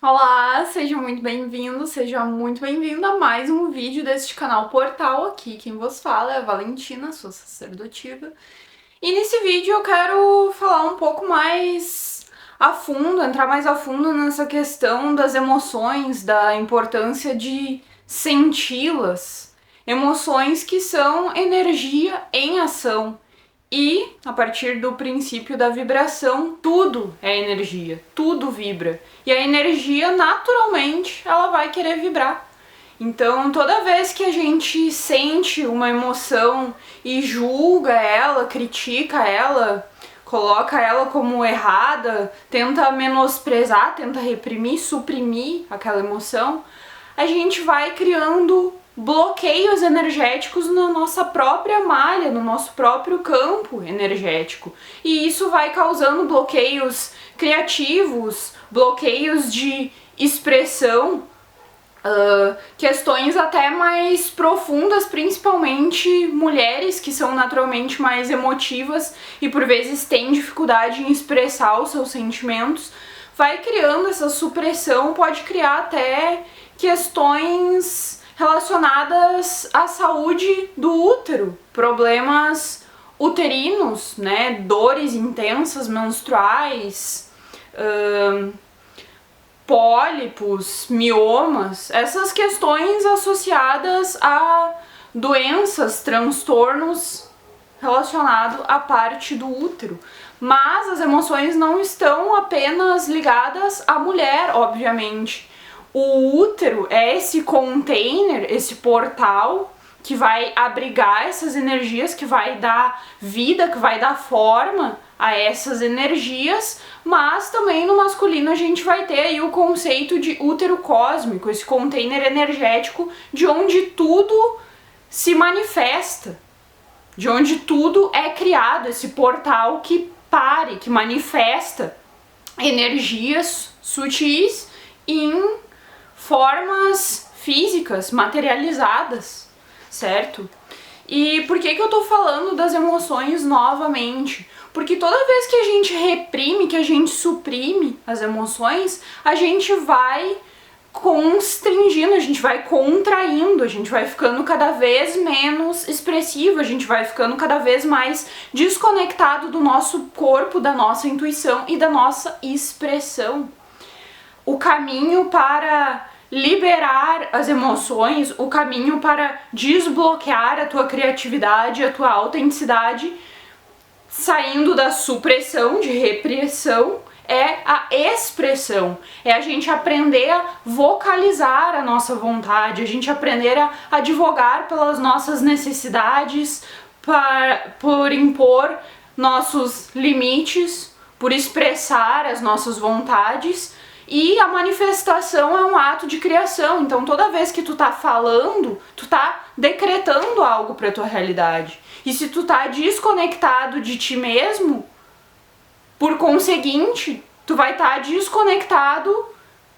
Olá, seja muito bem-vindo, seja muito bem-vinda a mais um vídeo deste canal Portal. Aqui quem vos fala é a Valentina, sua sacerdotiva. E nesse vídeo eu quero falar um pouco mais a fundo, entrar mais a fundo nessa questão das emoções, da importância de senti-las. Emoções que são energia em ação. E, a partir do princípio da vibração, tudo é energia, tudo vibra. E a energia, naturalmente, ela vai querer vibrar. Então, toda vez que a gente sente uma emoção e julga ela, critica ela, coloca ela como errada, tenta menosprezar, tenta reprimir, suprimir aquela emoção, a gente vai criando bloqueios energéticos na nossa própria malha, no nosso próprio campo energético. E isso vai causando bloqueios criativos, bloqueios de expressão, questões até mais profundas, principalmente mulheres que são naturalmente mais emotivas e por vezes têm dificuldade em expressar os seus sentimentos. Vai criando essa supressão, pode criar até questões relacionadas à saúde do útero, problemas uterinos, né, dores intensas menstruais, pólipos, miomas, essas questões associadas a doenças, transtornos relacionados à parte do útero. Mas as emoções não estão apenas ligadas à mulher, obviamente. O útero é esse container, esse portal que vai abrigar essas energias, que vai dar vida, que vai dar forma a essas energias, mas também no masculino a gente vai ter aí o conceito de útero cósmico, esse container energético de onde tudo se manifesta, de onde tudo é criado, esse portal que pare, que manifesta energias sutis em formas físicas, materializadas, certo? E por que eu tô falando das emoções novamente? Porque toda vez que a gente reprime, que a gente suprime as emoções, a gente vai constringindo, a gente vai contraindo, a gente vai ficando cada vez menos expressivo, a gente vai ficando cada vez mais desconectado do nosso corpo, da nossa intuição e da nossa expressão. O caminho para liberar as emoções, o caminho para desbloquear a tua criatividade, a tua autenticidade, saindo da supressão, de repressão, é a expressão, é a gente aprender a vocalizar a nossa vontade, a gente aprender a advogar pelas nossas necessidades, por impor nossos limites, por expressar as nossas vontades. E a manifestação é um ato de criação, então toda vez que tu tá falando, tu tá decretando algo pra tua realidade. E se tu tá desconectado de ti mesmo, por conseguinte, tu vai estar desconectado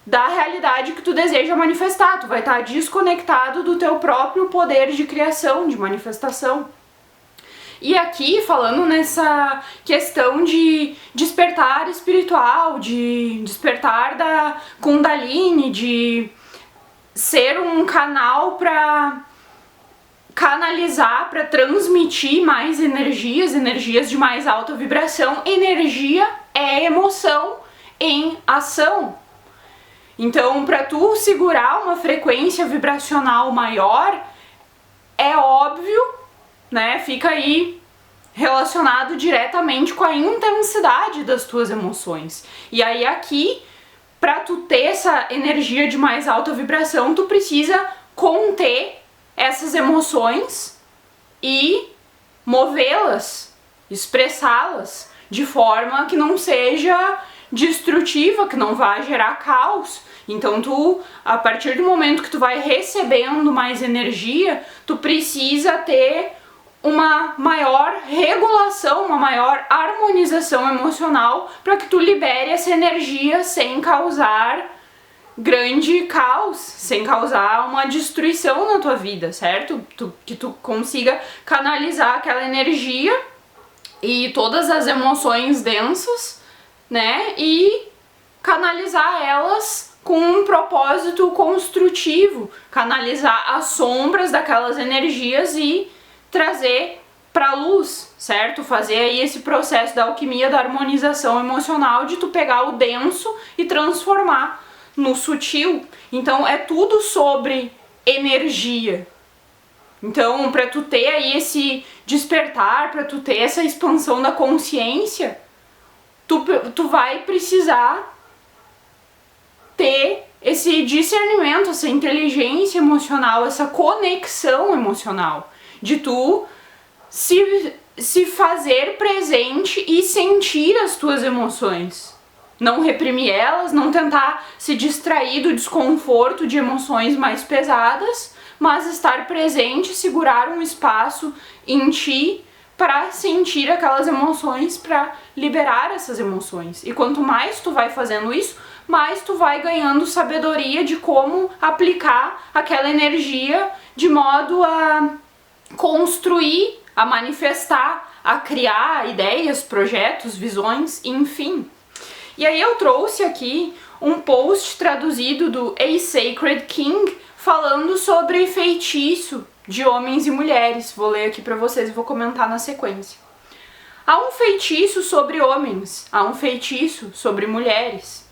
da realidade que tu deseja manifestar, tu vai estar desconectado do teu próprio poder de criação, de manifestação. E aqui, falando nessa questão de despertar espiritual, de despertar da Kundalini, de ser um canal para canalizar, para transmitir mais energias, energias de mais alta vibração. Energia é emoção em ação. Então, para tu segurar uma frequência vibracional maior, é óbvio, né? Fica aí relacionado diretamente com a intensidade das tuas emoções. E aí aqui, para tu ter essa energia de mais alta vibração, tu precisa conter essas emoções e movê-las, expressá-las de forma que não seja destrutiva, que não vá gerar caos. Então tu, a partir do momento que tu vai recebendo mais energia, tu precisa ter uma maior regulação, uma maior harmonização emocional para que tu libere essa energia sem causar grande caos, sem causar uma destruição na tua vida, certo? Que tu consiga canalizar aquela energia e todas as emoções densas, né? E canalizar elas com propósito construtivo, canalizar as sombras daquelas energias e trazer para a luz, certo? Fazer aí esse processo da alquimia, da harmonização emocional, de tu pegar o denso e transformar no sutil. Então é tudo sobre energia. Então, para tu ter aí esse despertar, para tu ter essa expansão da consciência, tu vai precisar ter esse discernimento, essa inteligência emocional, essa conexão emocional, de tu se fazer presente e sentir as tuas emoções. Não reprimir elas, não tentar se distrair do desconforto de emoções mais pesadas, mas estar presente, segurar um espaço em ti para sentir aquelas emoções, para liberar essas emoções. E quanto mais tu vai fazendo isso, mais tu vai ganhando sabedoria de como aplicar aquela energia de modo a construir, a manifestar, a criar ideias, projetos, visões, enfim. E aí eu trouxe aqui um post traduzido do A Sacred King falando sobre feitiço de homens e mulheres. Vou ler aqui para vocês e vou comentar na sequência. Há um feitiço sobre homens, há um feitiço sobre mulheres.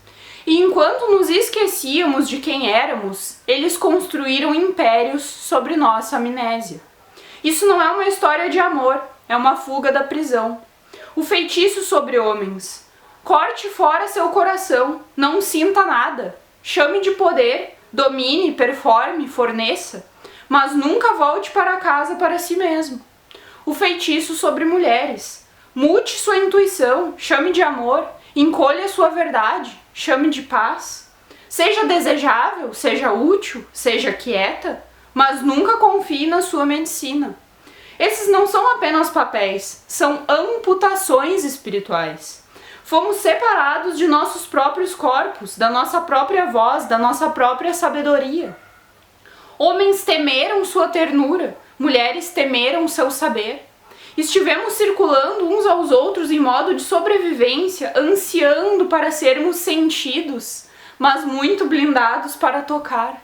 E enquanto nos esquecíamos de quem éramos, eles construíram impérios sobre nossa amnésia. Isso não é uma história de amor, é uma fuga da prisão. O feitiço sobre homens. Corte fora seu coração, não sinta nada. Chame de poder, domine, performe, forneça, mas nunca volte para casa para si mesmo. O feitiço sobre mulheres. Mute sua intuição, chame de amor, encolha sua verdade, chame de paz. Seja desejável, seja útil, seja quieta, mas nunca confie na sua medicina. Esses não são apenas papéis, são amputações espirituais. Fomos separados de nossos próprios corpos, da nossa própria voz, da nossa própria sabedoria. Homens temeram sua ternura, mulheres temeram seu saber. Estivemos circulando uns aos outros em modo de sobrevivência, ansiando para sermos sentidos, mas muito blindados para tocar.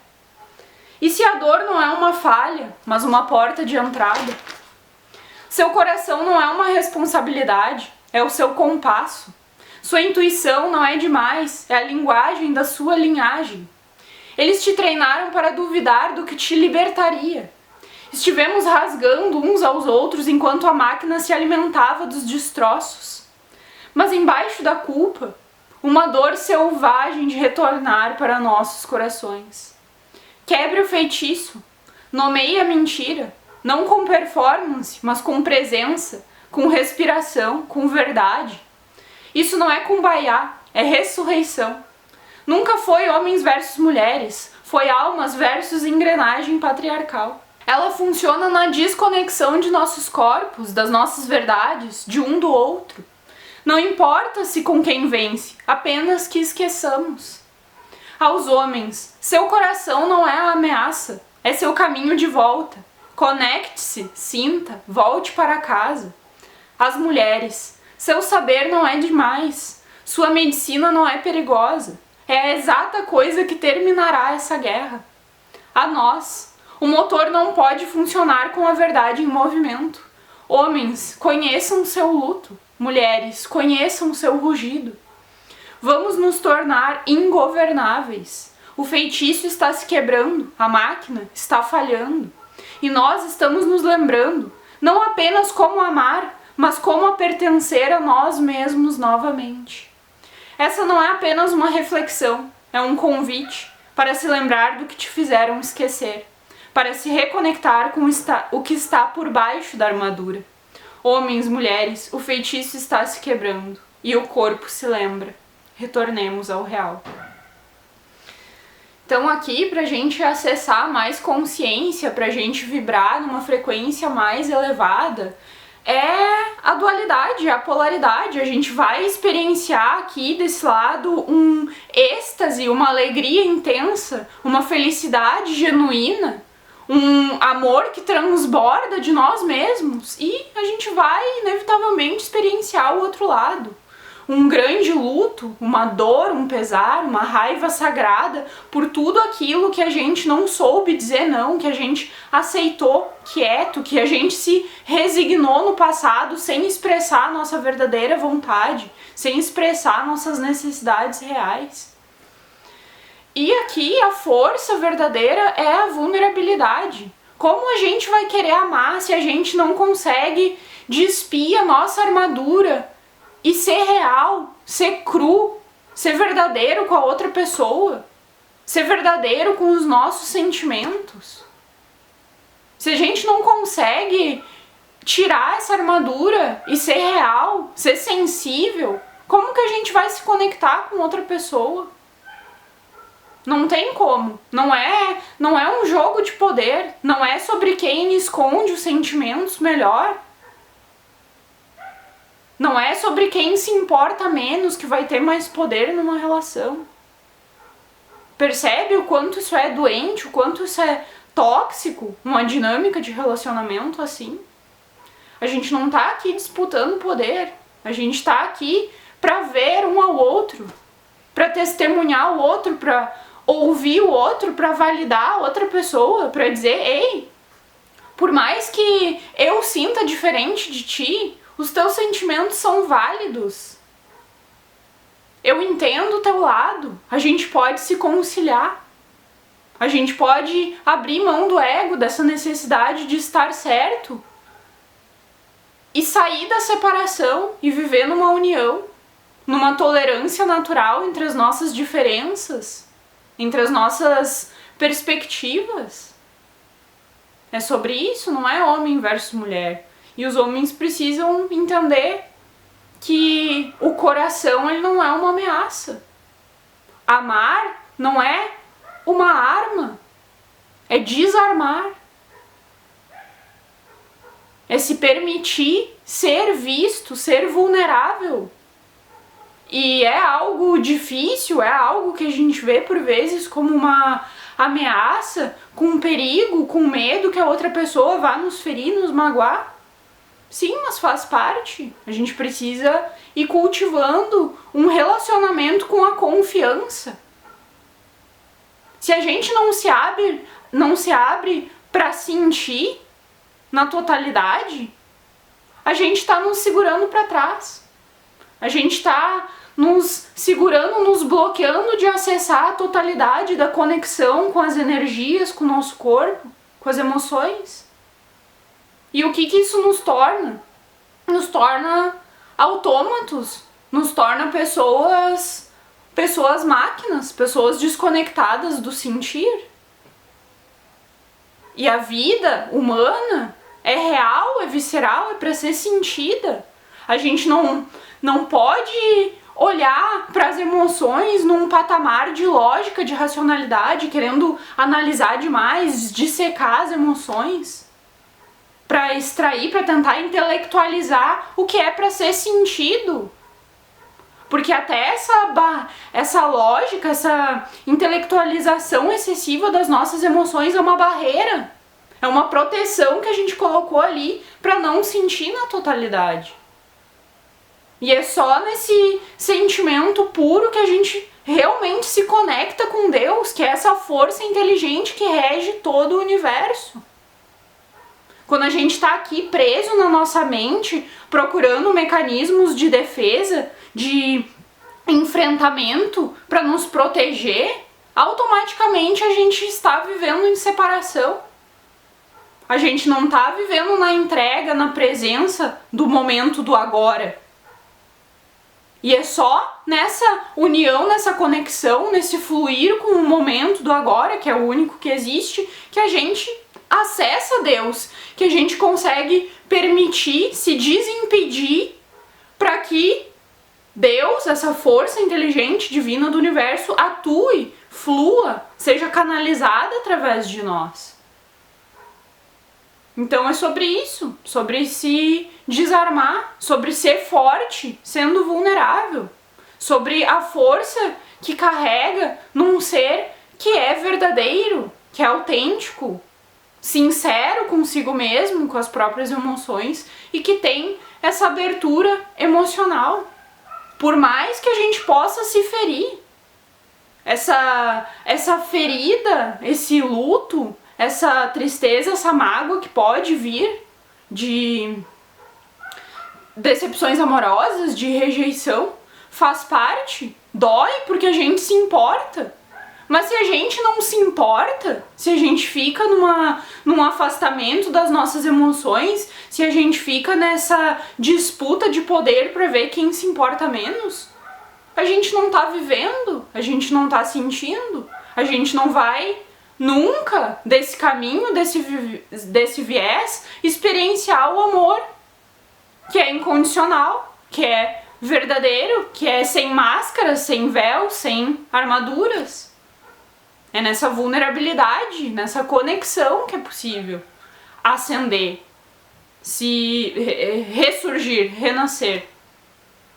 E se a dor não é uma falha, mas uma porta de entrada? Seu coração não é uma responsabilidade, é o seu compasso. Sua intuição não é demais, é a linguagem da sua linhagem. Eles te treinaram para duvidar do que te libertaria. Estivemos rasgando uns aos outros enquanto a máquina se alimentava dos destroços. Mas embaixo da culpa, uma dor selvagem de retornar para nossos corações. Quebre o feitiço, nomeie a mentira, não com performance, mas com presença, com respiração, com verdade. Isso não é kumbaya, é ressurreição. Nunca foi homens versus mulheres, foi almas versus engrenagem patriarcal. Ela funciona na desconexão de nossos corpos, das nossas verdades, de um do outro. Não importa se com quem vence, apenas que esqueçamos. Aos homens, seu coração não é a ameaça, é seu caminho de volta. Conecte-se, sinta, volte para casa. Às mulheres, seu saber não é demais, sua medicina não é perigosa. É a exata coisa que terminará essa guerra. A nós, o motor não pode funcionar com a verdade em movimento. Homens, conheçam seu luto. Mulheres, conheçam seu rugido. Vamos nos tornar ingovernáveis. O feitiço está se quebrando, a máquina está falhando. E nós estamos nos lembrando, não apenas como amar, mas como a pertencer a nós mesmos novamente. Essa não é apenas uma reflexão, é um convite para se lembrar do que te fizeram esquecer, para se reconectar com o que está por baixo da armadura. Homens, mulheres, o feitiço está se quebrando e o corpo se lembra. Retornemos ao real. Então aqui, pra gente acessar mais consciência, pra gente vibrar numa frequência mais elevada, é a dualidade, a polaridade. A gente vai experienciar aqui desse lado um êxtase, uma alegria intensa, uma felicidade genuína, um amor que transborda de nós mesmos, e a gente vai inevitavelmente experienciar o outro lado. um grande luto, uma dor, um pesar, uma raiva sagrada por tudo aquilo que a gente não soube dizer não, que a gente aceitou quieto, que a gente se resignou no passado sem expressar a nossa verdadeira vontade, sem expressar nossas necessidades reais. E aqui a força verdadeira é a vulnerabilidade. Como a gente vai querer amar se a gente não consegue despir a nossa armadura e ser real, ser cru, ser verdadeiro com a outra pessoa, ser verdadeiro com os nossos sentimentos? Se a gente não consegue tirar essa armadura e ser real, ser sensível, como que a gente vai se conectar com outra pessoa? Não tem como. Não é um jogo de poder. Não é sobre quem esconde os sentimentos melhor. Não é sobre quem se importa menos que vai ter mais poder numa relação. Percebe o quanto isso é doente, o quanto isso é tóxico, uma dinâmica de relacionamento assim? A gente não tá aqui disputando poder. A gente tá aqui pra ver um ao outro, pra testemunhar o outro, pra ouvir o outro, pra validar a outra pessoa, pra dizer, ei, por mais que eu sinta diferente de ti, os teus sentimentos são válidos. Eu entendo o teu lado. A gente pode se conciliar. A gente pode abrir mão do ego, dessa necessidade de estar certo e sair da separação e viver numa união, numa tolerância natural entre as nossas diferenças, entre as nossas perspectivas. É sobre isso, não é homem versus mulher. E os homens precisam entender que o coração ele não é uma ameaça. Amar não é uma arma, é desarmar. É se permitir ser visto, ser vulnerável. E é algo difícil, é algo que a gente vê por vezes como uma ameaça, com um perigo, com medo que a outra pessoa vá nos ferir, nos magoar. Sim, mas faz parte. A gente precisa ir cultivando um relacionamento com a confiança. Se a gente não se abre para sentir na totalidade, a gente está nos segurando para trás. A gente está nos segurando, nos bloqueando de acessar a totalidade da conexão com as energias, com o nosso corpo, com as emoções. E o que isso nos torna? Nos torna autômatos, nos torna pessoas máquinas, pessoas desconectadas do sentir. E a vida humana é real, é visceral, é para ser sentida. A gente não pode olhar para as emoções num patamar de lógica, de racionalidade, querendo analisar demais, dissecar as emoções, para extrair, para tentar intelectualizar o que é para ser sentido. Porque até essa lógica, essa intelectualização excessiva das nossas emoções é uma barreira, é uma proteção que a gente colocou ali para não sentir na totalidade. E é só nesse sentimento puro que a gente realmente se conecta com Deus, que é essa força inteligente que rege todo o universo. Quando a gente está aqui preso na nossa mente, procurando mecanismos de defesa, de enfrentamento para nos proteger, automaticamente a gente está vivendo em separação. A gente não está vivendo na entrega, na presença do momento do agora. E é só nessa união, nessa conexão, nesse fluir com o momento do agora, que é o único que existe, que a gente acessa Deus, que a gente consegue permitir, se desimpedir para que Deus, essa força inteligente, divina do universo, atue, flua, seja canalizada através de nós. Então é sobre isso, sobre se desarmar, sobre ser forte, sendo vulnerável, sobre a força que carrega num ser que é verdadeiro, que é autêntico, sincero consigo mesmo, com as próprias emoções e que tem essa abertura emocional. Por mais que a gente possa se ferir, essa ferida, esse luto, essa tristeza, essa mágoa que pode vir de decepções amorosas, de rejeição, faz parte, dói porque a gente se importa. Mas se a gente não se importa, se a gente fica num afastamento das nossas emoções, se a gente fica nessa disputa de poder pra ver quem se importa menos, a gente não tá vivendo, a gente não tá sentindo, a gente não vai nunca desse caminho, desse viés, experienciar o amor, que é incondicional, que é verdadeiro, que é sem máscaras, sem véu, sem armaduras. É nessa vulnerabilidade, nessa conexão que é possível ascender, se ressurgir, renascer,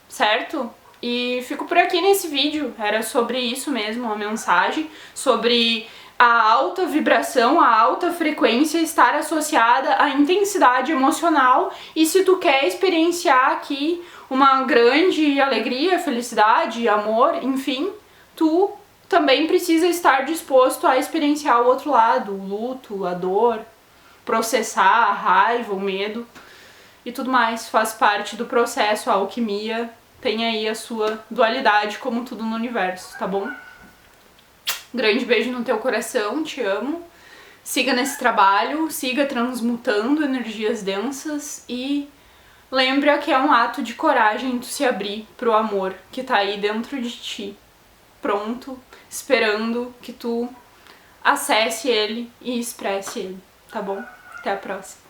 certo? E fico por aqui nesse vídeo, era sobre isso mesmo, a mensagem, sobre a alta vibração, a alta frequência estar associada à intensidade emocional, e se tu quer experienciar aqui uma grande alegria, felicidade, amor, enfim, tu também precisa estar disposto a experienciar o outro lado, o luto, a dor, processar a raiva, o medo e tudo mais. Faz parte do processo, a alquimia tem aí a sua dualidade, como tudo no universo, tá bom? Grande beijo no teu coração, te amo. Siga nesse trabalho, siga transmutando energias densas e lembra que é um ato de coragem tu se abrir pro amor que tá aí dentro de ti, pronto, esperando que tu acesse ele e expresse ele, tá bom? Até a próxima.